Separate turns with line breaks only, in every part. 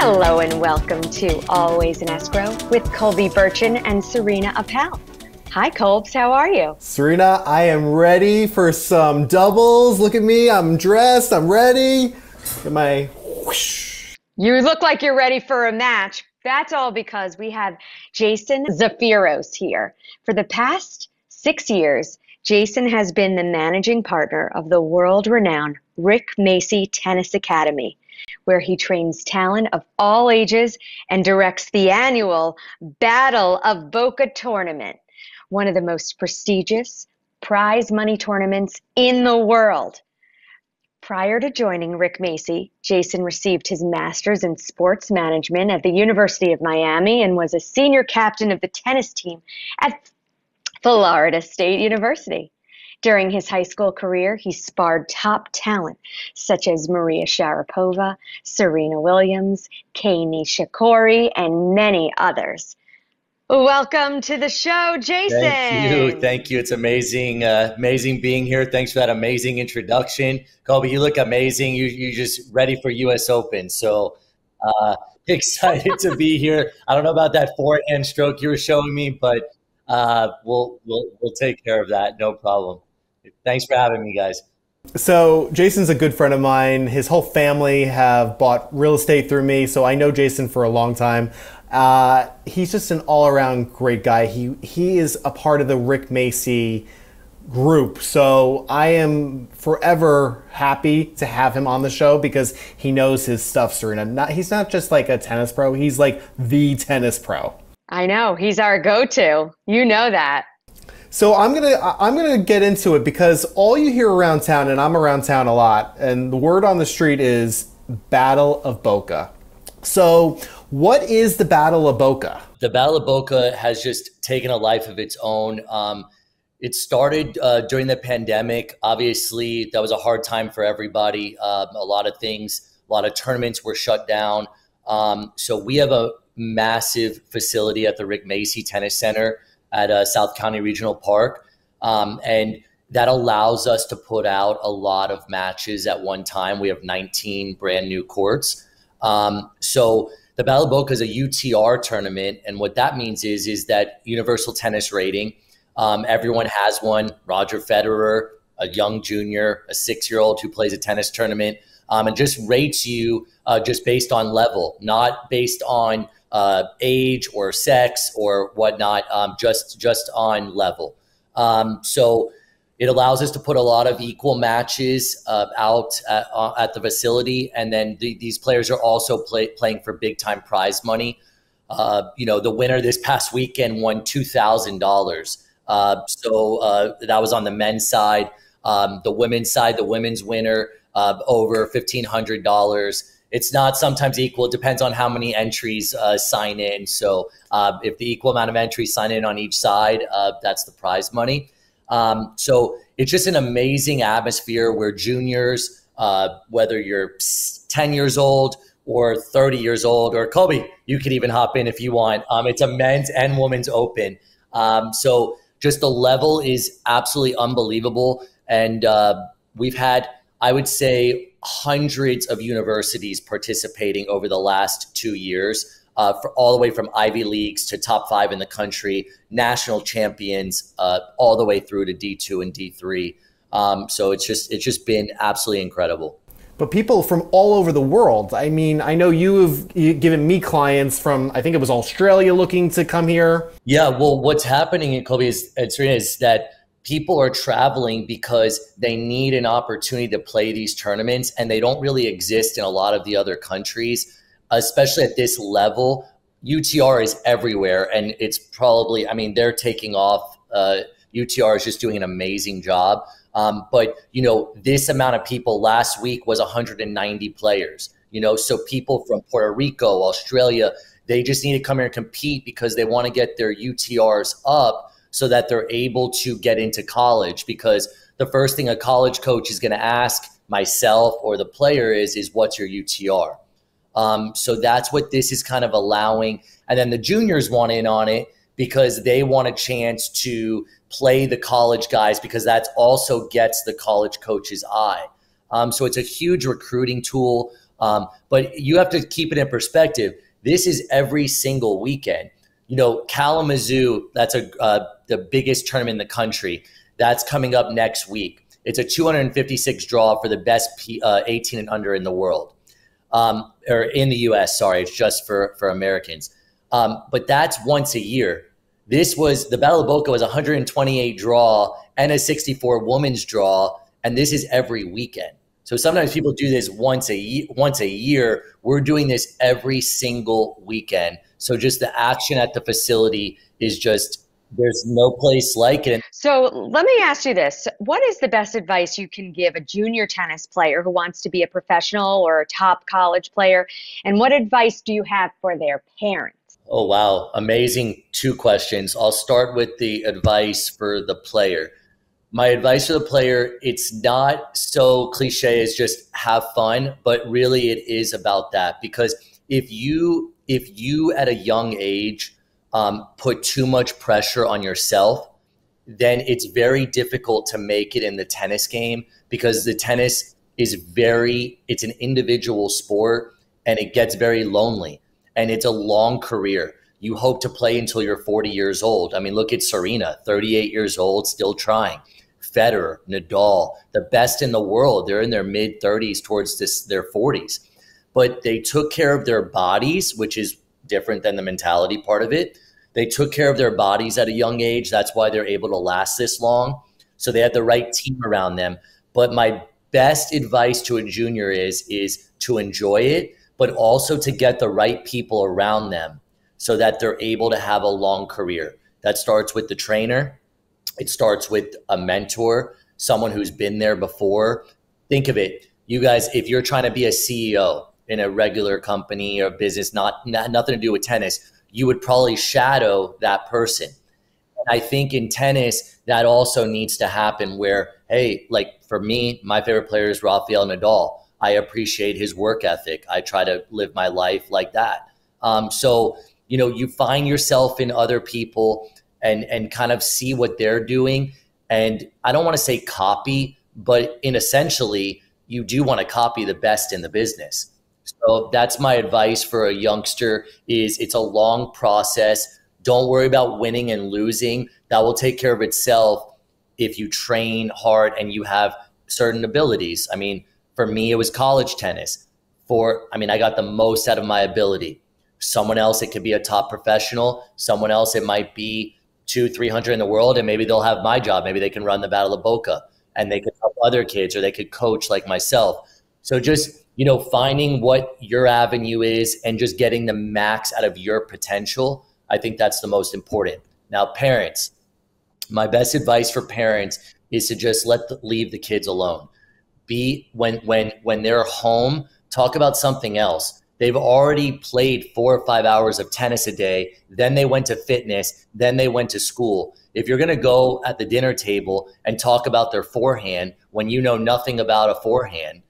Hello and welcome to Always in Escrow with Colby Burchin and Sarina Appel. Hi Colbs, how are you?
Sarina, I am ready for some doubles. Look at me, I'm dressed, I'm ready. Get my whoosh.
You look like you're ready for a match. That's all because we have Jason Zafiros here. For the past 6 years, Jason has been the managing partner of the world-renowned Rick Macci Tennis Academy, where he trains talent of all ages and directs the annual Battle of Boca tournament, one of the most prestigious prize money tournaments in the world. Prior to joining Rick Macci, Jason received his master's in sports management at the University of Miami and was a senior captain of the tennis team at Florida State University. During his high school career, he sparred top talent such as Maria Sharapova, Serena Williams, Kei Nishikori, and many others. Welcome to the show, Jason.
Thank you. It's amazing, amazing being here. Thanks for that amazing introduction. Colby, you look amazing. You're just ready for US Open. So excited to be here. I don't know about that forehand stroke you were showing me, but we'll take care of that. No problem. Thanks for having me, guys.
So Jason's a good friend of mine. His whole family have bought real estate through me, so I know Jason for a long time. He's just an all-around great guy. He is a part of the Rick Macci group, so I am forever happy to have him on the show because he knows his stuff, Serena. He's not just like a tennis pro, he's like the tennis pro.
I know, he's our go-to. You know that.
So I'm gonna get into it because all you hear around town, and I'm around town a lot, and the word on the street is Battle of Boca. So what is the Battle of Boca?
The Battle of Boca has just taken a life of its own. It started during the pandemic. Obviously, that was a hard time for everybody. A lot of things, a lot of tournaments were shut down. So we have a massive facility at the Rick Macci Tennis Center at South County Regional Park. And that allows us to put out a lot of matches at one time. We have 19 brand new courts. So the Battle of Boca is a UTR tournament. And what that means is that universal tennis rating. Everyone has one. Roger Federer, a young junior, a 6-year-old who plays a tennis tournament, and just rates you just based on level, not based on age or sex or whatnot, just on level. So it allows us to put a lot of equal matches out at the facility. And then these players are also playing for big time prize money. The winner this past weekend won $2,000. So that was on the men's side. The women's side, the women's winner, over $1,500. It's not sometimes equal. It depends on how many entries sign in. So if the equal amount of entries sign in on each side, that's the prize money. So it's just an amazing atmosphere where juniors, whether you're 10 years old or 30 years old, or Colby, you could even hop in if you want. It's a men's and women's open. So just the level is absolutely unbelievable. And we've had, I would say, hundreds of universities participating over the last 2 years, for all the way from Ivy Leagues to top 5 in the country, national champions, all the way through to D2 and D3. So it's just been absolutely incredible.
But people from all over the world. I mean, I know you've given me clients from, I think it was Australia, looking to come here.
Yeah, well, what's happening in Colby is that people are traveling because they need an opportunity to play these tournaments, and they don't really exist in a lot of the other countries, especially at this level. UTR is everywhere, and it's probably, I mean, they're taking off. UTR is just doing an amazing job. But, this amount of people last week was 190 players, so people from Puerto Rico, Australia, they just need to come here and compete because they want to get their UTRs up so that they're able to get into college, because the first thing a college coach is going to ask myself or the player is what's your UTR? So that's what this is kind of allowing. And then the juniors want in on it because they want a chance to play the college guys, because that also gets the college coach's eye. So it's a huge recruiting tool. But you have to keep it in perspective. This is every single weekend. Kalamazoo, that's the biggest tournament in the country. That's coming up next week. It's a 256 draw for the best 18 and under in the world, or in the U.S. Sorry, it's just for Americans. But that's once a year. The Battle of Boca was 128 draw and a 64 women's draw, and this is every weekend. So sometimes people do this once a year. We're doing this every single weekend. So just the action at the facility is just, there's no place like it.
So let me ask you this. What is the best advice you can give a junior tennis player who wants to be a professional or a top college player? And what advice do you have for their parents?
Oh, wow. Amazing 2 questions. I'll start with the advice for the player. My advice for the player, it's not so cliche as just have fun, but really it is about that. Because if you at a young age put too much pressure on yourself, then it's very difficult to make it in the tennis game, because the tennis is it's an individual sport and it gets very lonely. And it's a long career. You hope to play until you're 40 years old. I mean, look at Sarina, 38 years old, still trying. Federer, Nadal, the best in the world. They're in their mid-30s towards their 40s. But they took care of their bodies, which is different than the mentality part of it. They took care of their bodies at a young age. That's why they're able to last this long. So they had the right team around them. But my best advice to a junior is to enjoy it, but also to get the right people around them so that they're able to have a long career. That starts with the trainer. It starts with a mentor, someone who's been there before. Think of it, you guys, if you're trying to be a CEO in a regular company or business, nothing to do with tennis, you would probably shadow that person. And I think in tennis, that also needs to happen where, hey, like for me, my favorite player is Rafael Nadal. I appreciate his work ethic. I try to live my life like that. So, you find yourself in other people and kind of see what they're doing. And I don't want to say copy, but essentially, you do want to copy the best in the business. So that's my advice for a youngster is it's a long process. Don't worry about winning and losing. That will take care of itself if you train hard and you have certain abilities. I mean, for me, it was college tennis. I got the most out of my ability. Someone else, it could be a top professional. Someone else, it might be 200-300 in the world, and maybe they'll have my job. Maybe they can run the Battle of Boca, and they could help other kids, or they could coach like myself. So just, finding what your avenue is and just getting the max out of your potential, I think that's the most important. Now, parents, my best advice for parents is to just leave the kids alone. When they're home, talk about something else. They've already played 4 or 5 hours of tennis a day. Then they went to fitness. Then they went to school. If you're going to go at the dinner table and talk about their forehand when you know nothing about a forehand,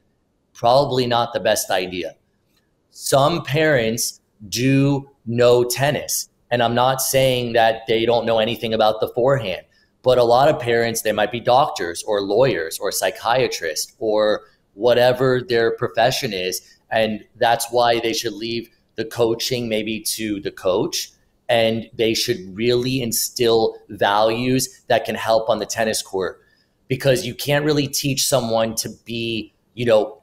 probably not the best idea. Some parents do know tennis, and I'm not saying that they don't know anything about the forehand. But a lot of parents, they might be doctors or lawyers or psychiatrists or whatever their profession is. And that's why they should leave the coaching maybe to the coach. And they should really instill values that can help on the tennis court. Because you can't really teach someone to be,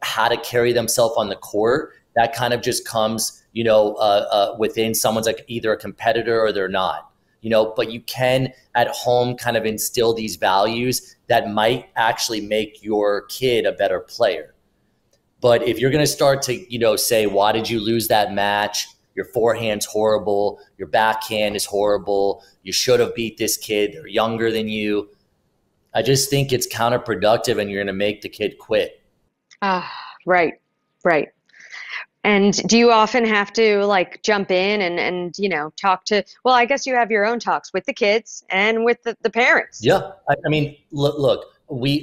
how to carry themselves on the court. That kind of just comes, within someone's like either a competitor or they're not. But you can at home kind of instill these values that might actually make your kid a better player. But if you're going to start to, say, why did you lose that match? Your forehand's horrible. Your backhand is horrible. You should have beat this kid. They're younger than you. I just think it's counterproductive and you're going to make the kid quit.
Right. And do you often have to jump in and talk to, well, I guess you have your own talks with the kids and with the parents.
Yeah. I mean, look,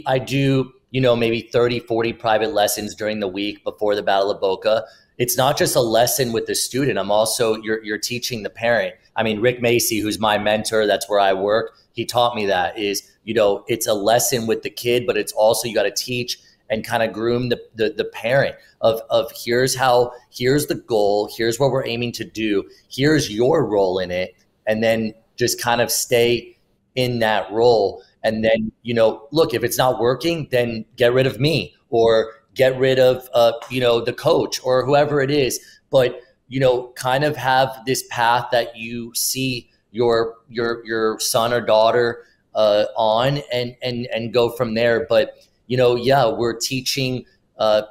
I do, maybe 30, 40 private lessons during the week before the Battle of Boca. It's not just a lesson with the student. I'm also, you're teaching the parent. I mean, Rick Macci, who's my mentor, that's where I work. He taught me that is, it's a lesson with the kid, but it's also, you got to teach and kind of groom the parent of here's the goal, here's what we're aiming to do, here's your role in it, and then just kind of stay in that role. And then, look, if it's not working, then get rid of me or get rid of, the coach or whoever it is. But, kind of have this path that you see your son or daughter on and go from there. But, we're teaching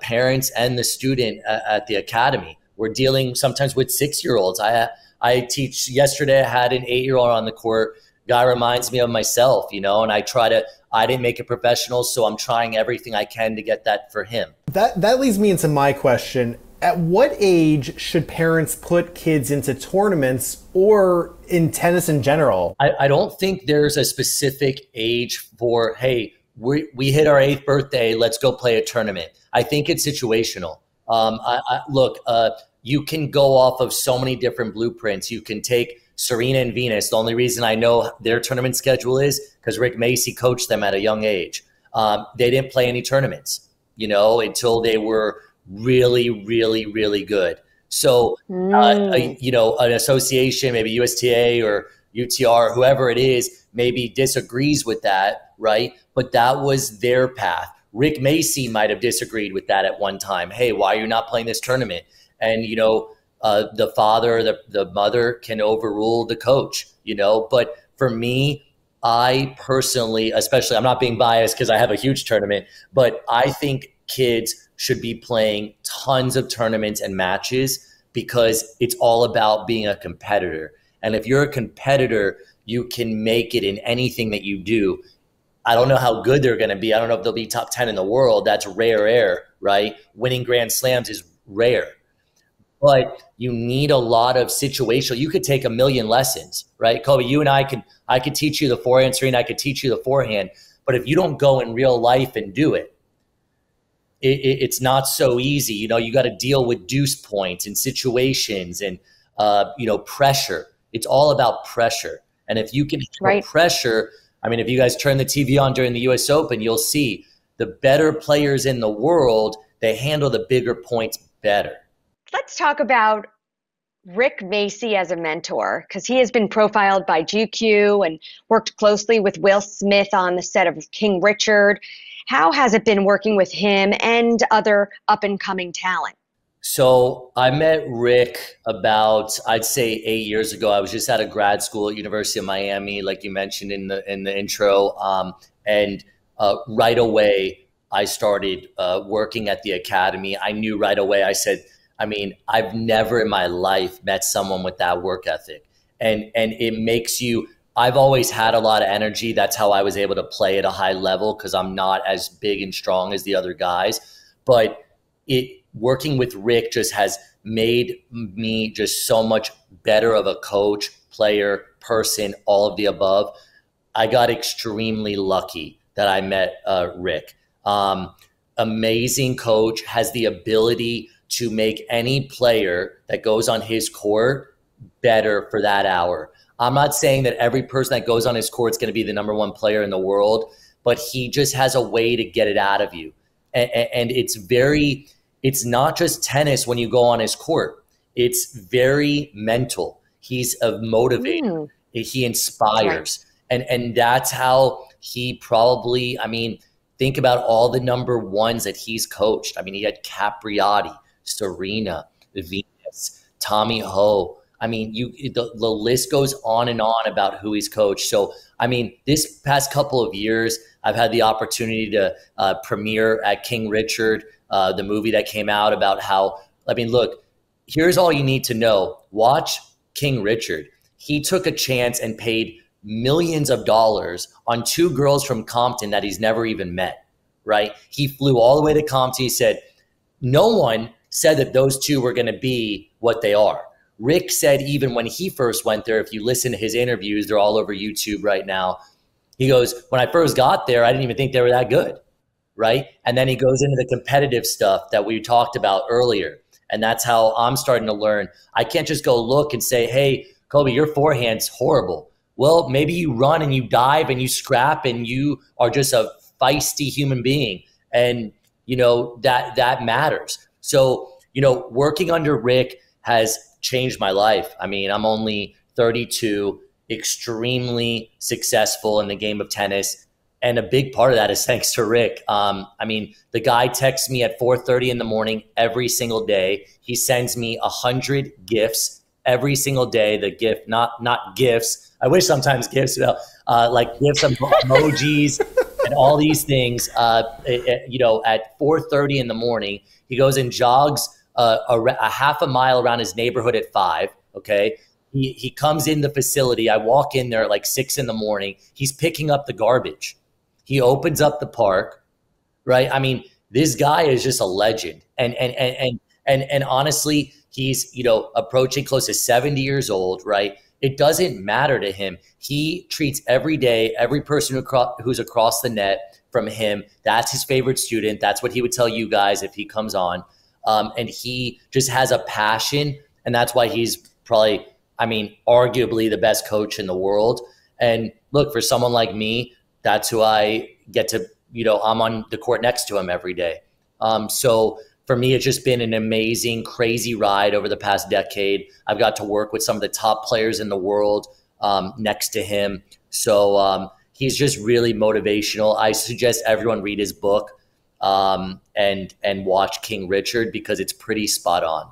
parents and the student at the academy. We're dealing sometimes with 6-year-olds. I teach. Yesterday I had an 8-year-old on the court. Guy reminds me of myself, and I didn't make it professional, so I'm trying everything I can to get that for him.
That leads me into my question. At what age should parents put kids into tournaments or in tennis in general?
I don't think there's a specific age for, hey, we hit our 8th birthday, let's go play a tournament. I think it's situational. Look, you can go off of so many different blueprints. You can take Sarina and Venus. The only reason I know their tournament schedule is because Rick Macci coached them at a young age. They didn't play any tournaments, until they were really, really, really good. So, an association, maybe USTA or UTR, whoever it is, maybe disagrees with that, right? But that was their path. Rick Macci might have disagreed with that at one time. Hey, why are you not playing this tournament? And, the father, the mother can overrule the coach, But for me, I personally, especially, I'm not being biased because I have a huge tournament, but I think kids should be playing tons of tournaments and matches because it's all about being a competitor. And if you're a competitor, you can make it in anything that you do. I don't know how good they're going to be. I don't know if they'll be top 10 in the world. That's rare air, right? Winning Grand Slams is rare. But you need a lot of situational. You could take a million lessons, right? Colby, you and I could teach you the forehand, Sarina, I could teach you the forehand. But if you don't go in real life and do it, it's not so easy. You got to deal with deuce points and situations and, pressure. It's all about pressure. And if you can handle pressure, if you guys turn the TV on during the US Open, you'll see the better players in the world, they handle the bigger points better.
Let's talk about Rick Macci as a mentor, because he has been profiled by GQ and worked closely with Will Smith on the set of King Richard. How has it been working with him and other up-and-coming talent?
So I met Rick about, I'd say 8 years ago. I was just out of grad school at University of Miami, like you mentioned in the intro. And right away, I started working at the academy. I knew right away, I said, I've never in my life met someone with that work ethic. And it makes you, I've always had a lot of energy. That's how I was able to play at a high level because I'm not as big and strong as the other guys. But working with Rick just has made me just so much better of a coach, player, person, all of the above. I got extremely lucky that I met Rick. Amazing coach, has the ability to make any player that goes on his court better for that hour. I'm not saying that every person that goes on his court is going to be the number one player in the world, but he just has a way to get it out of you. And it's not just tennis when you go on his court. It's very mental. He's a motivator. He inspires. Right. And that's how he probably, think about all the number ones that he's coached. He had Capriati, Sarina, Venus, Tommy Ho. The list goes on and on about who he's coached. So, this past couple of years, I've had the opportunity to premiere at King Richard, the movie that came out about how, look, here's all you need to know. Watch King Richard. He took a chance and paid millions of dollars on 2 girls from Compton that he's never even met, right? He flew all the way to Compton. He said, no one said that those 2 were going to be what they are. Rick said even when he first went there, if you listen to his interviews, they're all over YouTube right now. He goes, when I first got there, I didn't even think they were that good, right? And then he goes into the competitive stuff that we talked about earlier. And that's how I'm starting to learn. I can't just go look and say, hey, Colby, your forehand's horrible. Well, maybe you run and you dive and you scrap and you are just a feisty human being. And that matters. So, working under Rick has changed my life. I mean, I'm only 32, extremely successful in the game of tennis. And a big part of that is thanks to Rick. I mean, the guy texts me at 4:30 in the morning every single day. He sends me 100 gifts every single day. The gift, not gifts. I wish sometimes gifts, like gifts of emojis and all these things. At 4:30 in the morning, he goes and jogs a half a mile around his neighborhood at 5. Okay. He comes in the facility. I walk in there at like 6 in the morning. He's picking up the garbage. He opens up the park, right? I mean, this guy is just a legend. And honestly, he's, approaching close to 70 years old, right? It doesn't matter to him. He treats every day, every person who's across the net from him. That's his favorite student. That's what he would tell you guys if he comes on. And he just has a passion. And that's why he's probably, arguably the best coach in the world. And look, for someone like me, that's who I get to, I'm on the court next to him every day. So for me, it's just been an amazing, crazy ride over the past decade. I've got to work with some of the top players in the world next to him. So he's just really motivational. I suggest everyone read his book and watch King Richard because it's pretty spot on.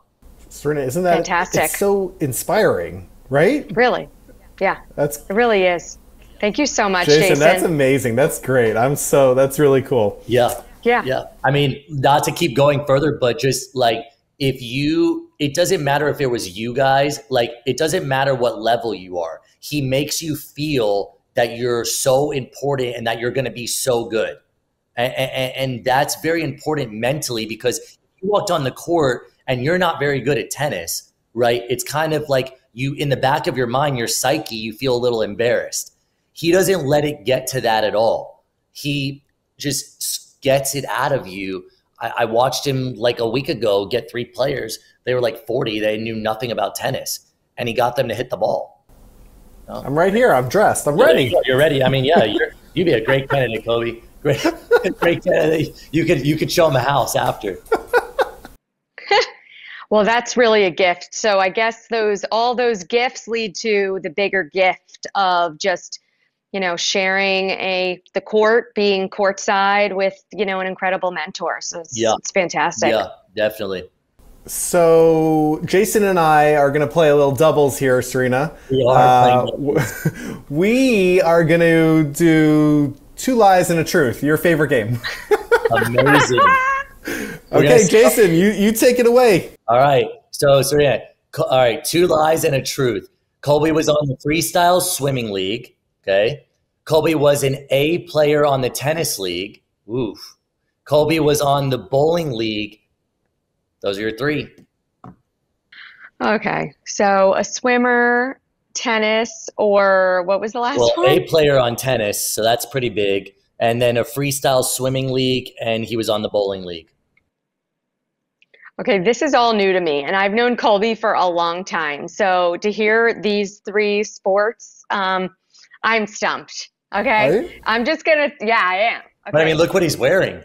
Serena, isn't that
fantastic?
It's so inspiring, right?
Really? Yeah. It really is. Thank you so much, Jason.
That's amazing. That's great. That's really cool.
Yeah. I mean, not to keep going further, but just like it doesn't matter if it was you guys, like it doesn't matter what level you are. He makes you feel that you're so important and that you're going to be so good. And that's very important mentally, because if you walked on the court and you're not very good at tennis, right? It's kind of like you, in the back of your mind, your psyche, you feel a little embarrassed. He doesn't let it get to that at all. He just gets it out of you. I watched him like a week ago get 3 players. They were like 40. They knew nothing about tennis, and he got them to hit the ball.
I'm right here. I'm dressed. I'm ready.
You're ready. I mean, yeah, you'd be a great candidate, Colby. Great candidate. You could show him a house after.
Well, that's really a gift. So I guess all those gifts lead to the bigger gift of just, sharing the court, being courtside with, an incredible mentor. So it's fantastic.
Yeah, definitely.
So Jason and I are going to play a little doubles here, Serena.
We are playing doubles.
We are going to do 2 lies and a truth, your favorite game.
Amazing.
Okay, Jason, you take it away.
All right. So Serena, all right, 2 lies and a truth. Colby was on the freestyle swimming league. Okay. Colby was an A player on the tennis league. Oof. Colby was on the bowling league. Those are your 3.
Okay. So a swimmer, tennis, or what was the last one?
A player on tennis. So that's pretty big. And then a freestyle swimming league, and he was on the bowling league.
Okay, this is all new to me, and I've known Colby for a long time. So to hear these 3 sports, I'm stumped. Okay, I'm just gonna. Yeah, I am. Okay.
But I mean, look what he's wearing.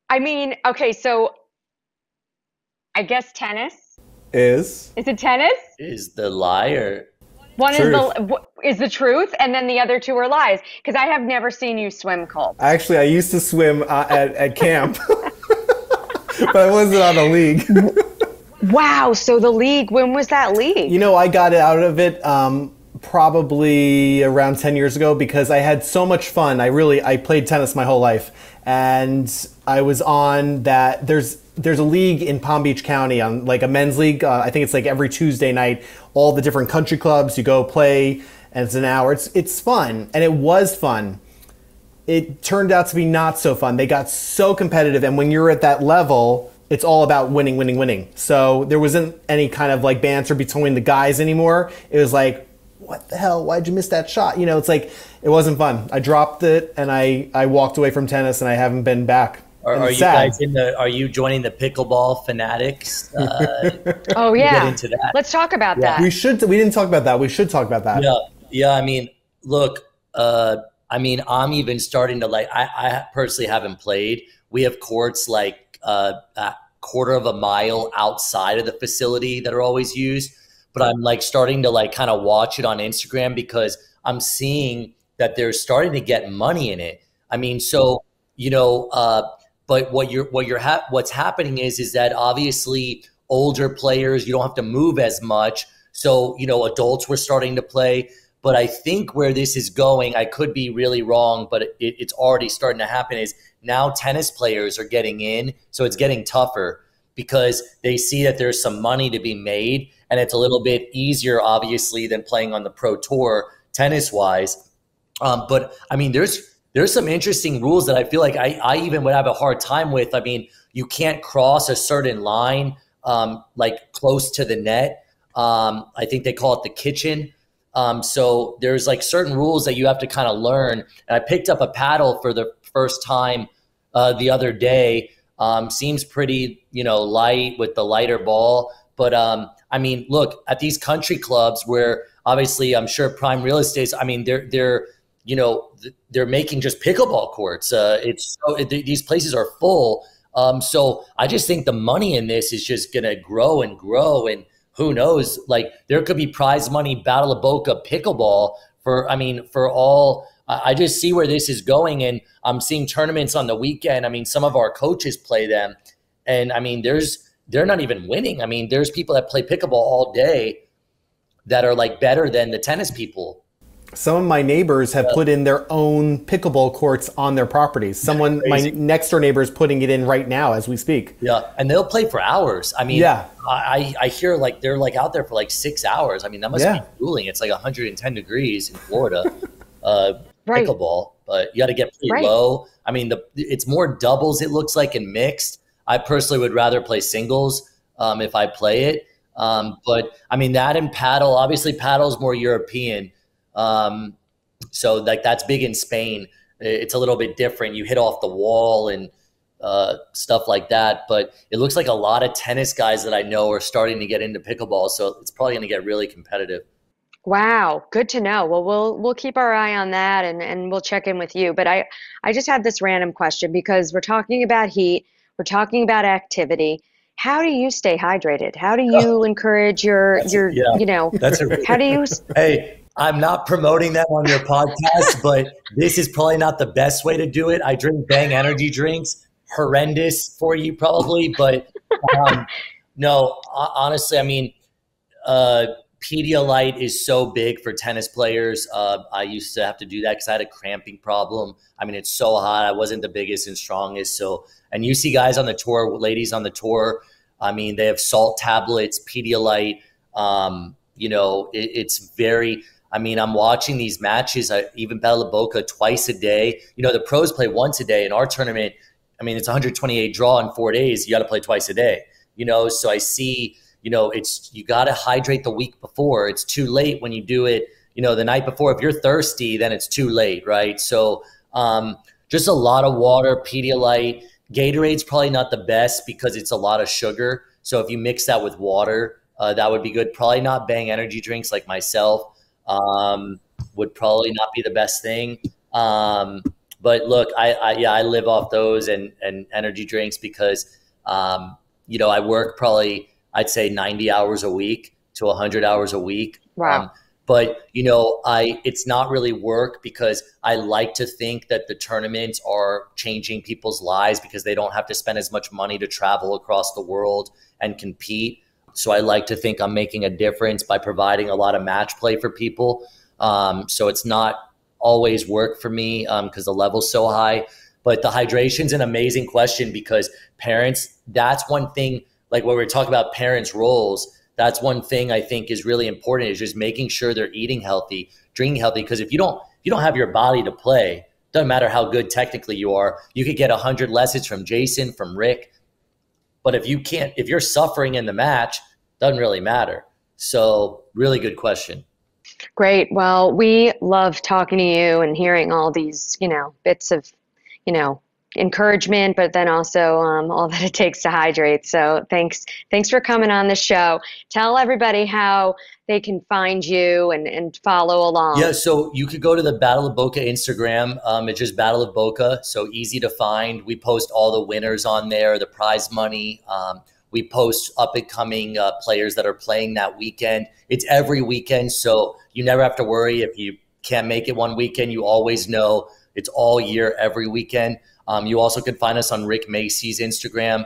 I mean, okay, so I guess tennis
is
it tennis?
Is the lie or
one is the truth, and then the other 2 are lies? Because I have never seen you swim, Cole.
Actually, I used to swim at camp. But I wasn't on a league.
Wow. So the league, when was that league?
I got out of it probably around 10 years ago because I had so much fun. I played tennis my whole life. And I was on that. There's a league in Palm Beach County, on like a men's league. I think it's like every Tuesday night, all the different country clubs, you go play and it's an hour. It's fun. And it was fun. It turned out to be not so fun. They got so competitive, and when you're at that level, it's all about winning, winning, winning. So there wasn't any kind of like banter between the guys anymore. It was like, what the hell? Why'd you miss that shot? It's like, it wasn't fun. I dropped it, and I walked away from tennis, and I haven't been back.
Are you guys are you joining the pickleball fanatics?
Oh yeah.
Get into that.
Let's talk about that.
We didn't talk about that. We should talk about that.
Yeah. I mean, look, I mean, I'm even starting to like, I personally haven't played. We have courts like a quarter of a mile outside of the facility that are always used. But I'm like starting to like kind of watch it on Instagram because I'm seeing that they're starting to get money in it. I mean, so, you know, but what's happening is that obviously older players, you don't have to move as much. So, you know, adults were starting to play. But I think where this is going, I could be really wrong, but it's already starting to happen, is now tennis players are getting in. So it's getting tougher because they see that there's some money to be made, and it's a little bit easier, obviously, than playing on the pro tour tennis-wise. But I mean, there's some interesting rules that I feel like I even would have a hard time with. I mean, you can't cross a certain line like close to the net. I think they call it the kitchen. So there's like certain rules that you have to kind of learn. And I picked up a paddle for the first time the other day. Seems pretty, you know, light with the lighter ball. But I mean, look at these country clubs where obviously I'm sure prime real estate. I mean, they're you know, they're making just pickleball courts. These places are full. So I just think the money in this is just going to grow and grow. And who knows, like there could be prize money, Battle of Boca pickleball for all. I just see where this is going, and I'm seeing tournaments on the weekend. I mean, some of our coaches play them, and I mean, they're not even winning. I mean, there's people that play pickleball all day that are like better than the tennis people.
Some of my neighbors have put in their own pickleball courts on their properties. My next door neighbor is putting it in right now as we speak.
Yeah, and they'll play for hours. I mean,
yeah.
I hear like they're like out there for like 6 hours. I mean, that must be grueling. It's like 110 degrees in Florida, pickleball. But you got to get pretty low. I mean, it's more doubles, it looks like, and mixed. I personally would rather play singles if I play it. But I mean, that and paddle, obviously paddle is more European. So like that's big in Spain. It's a little bit different. You hit off the wall and stuff like that. But it looks like a lot of tennis guys that I know are starting to get into pickleball. So it's probably going to get really competitive.
Wow, good to know. Well, we'll keep our eye on that, and we'll check in with you. But I just had this random question because we're talking about heat, we're talking about activity. How do you stay hydrated? How do you encourage your you know, how do you?
Hey, I'm not promoting them on your podcast, but this is probably not the best way to do it. I drink Bang energy drinks, horrendous for you probably, but no, honestly, I mean, Pedialyte is so big for tennis players. I used to have to do that because I had a cramping problem. I mean, it's so hot. I wasn't the biggest and strongest. So, and you see guys on the tour, ladies on the tour, I mean, they have salt tablets, Pedialyte. You know, it's very, I mean, I'm watching these matches, even Battle of Boca twice a day. You know, the pros play once a day. In our tournament, I mean, it's 128 draw in 4 days. You got to play twice a day, you know? So I see, you know, you got to hydrate the week before. It's too late when you do it, you know, the night before. If you're thirsty, then it's too late, right? So just a lot of water, Pedialyte. Gatorade's probably not the best because it's a lot of sugar. So if you mix that with water, that would be good. Probably not Bang energy drinks like myself. Would probably not be the best thing. But look, I live off those and energy drinks because, you know, I work probably, I'd say 90 hours a week to 100 hours a week.
Wow.
But, you know, it's not really work because I like to think that the tournaments are changing people's lives because they don't have to spend as much money to travel across the world and compete. So I like to think I'm making a difference by providing a lot of match play for people. So it's not always work for me because the level's so high. But the hydration's an amazing question because parents, that's one thing. Like when we're talking about parents' roles, that's one thing I think is really important is just making sure they're eating healthy, drinking healthy. Because if you don't have your body to play, doesn't matter how good technically you are, you could get 100 lessons from Jason, from Rick. But if you're suffering in the match, doesn't really matter. So really good question.
Great. Well, we love talking to you and hearing all these, you know, bits of, you know, encouragement, but then also all that it takes to hydrate. So thanks for coming on the show. Tell everybody how they can find you and follow along.
Yeah, so you could go to the Battle of Boca Instagram. It's just Battle of Boca, so easy to find. We post all the winners on there, the prize money. We post up-and-coming players that are playing that weekend. It's every weekend, so you never have to worry if you can't make it one weekend. You always know it's all year, every weekend. You also can find us on Rick Macci's Instagram.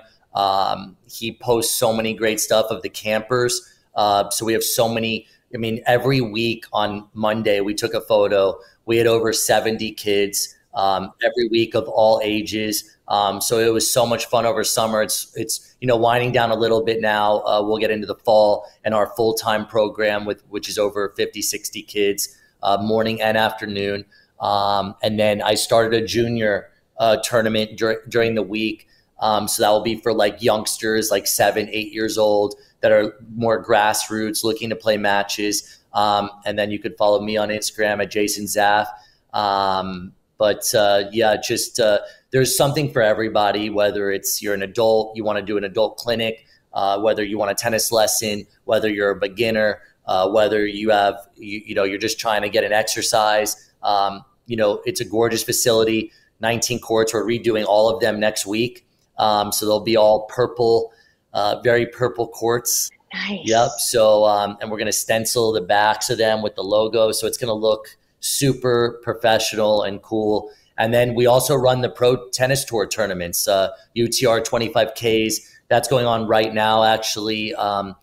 He posts so many great stuff of the campers. So we have so many. I mean, every week on Monday, we took a photo. We had over 70 kids every week of all ages. So it was so much fun over summer. It's winding down a little bit now. We'll get into the fall and our full-time program, which is over 50, 60 kids, morning and afternoon. And then I started a junior tournament during the week. So that will be for like youngsters, like 7, 8 years old, that are more grassroots, looking to play matches. And then you could follow me on Instagram at Jason Zaf. There's something for everybody, whether it's you're an adult, you want to do an adult clinic, whether you want a tennis lesson, whether you're a beginner, whether you have, you're just trying to get an exercise. It's a gorgeous facility, 19 courts. We're redoing all of them next week. So they'll be all purple, very purple courts.
Nice.
Yep. So, and we're going to stencil the backs of them with the logo. So it's going to look super professional and cool. And then we also run the Pro Tennis Tour tournaments, UTR 25Ks. That's going on right now, actually. Those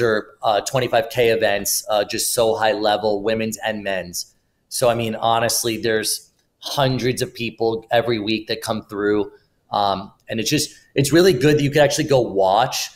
are 25K events, just so high level, women's and men's. So, I mean, honestly, there's hundreds of people every week that come through. And it's really good that you can actually go watch,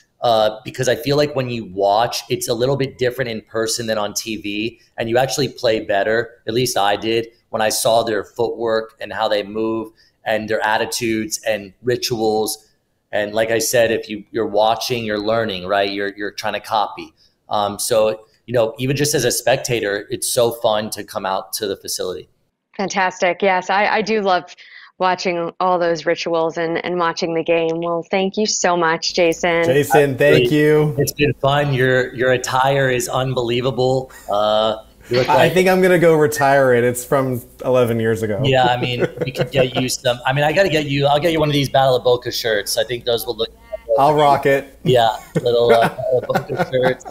because I feel like when you watch, it's a little bit different in person than on TV, and you actually play better. At least I did when I saw their footwork and how they move and their attitudes and rituals. And like I said, if you're watching, you're learning, right? You're trying to copy. Even just as a spectator, it's so fun to come out to the facility.
Fantastic. Yes, I do love watching all those rituals and watching the game. Well, thank you so much, Jason.
Jason, thank you.
It's been fun. Your attire is unbelievable.
I think I'm going to go retire it. It's from 11 years ago.
Yeah, I mean, we could get you some. I mean, I'll get you one of these Battle of Boca shirts. I think those will look.
I'll rock it.
Yeah, little Battle of Boca shirts.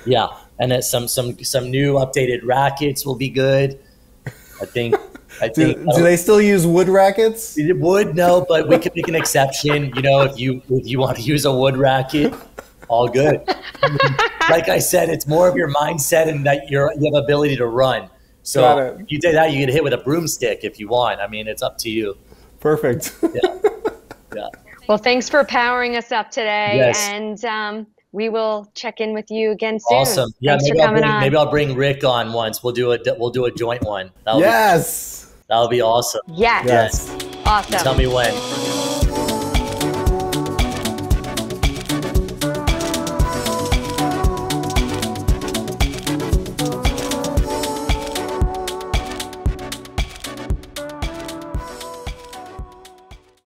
Yeah, and then some new updated rackets will be good. I think.
Do they still use wood rackets?
Wood, no, but we could make an exception. If you want to use a wood racket, all good. Like I said, it's more of your mindset and that you have ability to run. So if you do that, you can hit with a broomstick if you want. I mean, it's up to you.
Perfect.
Yeah.
Well, thanks for powering us up today.
Yes.
And we will check in with you again soon.
Awesome. Yeah, maybe I'll bring Rick on once. We'll do a joint one. That'll be awesome.
Yes. Awesome.
Tell me when.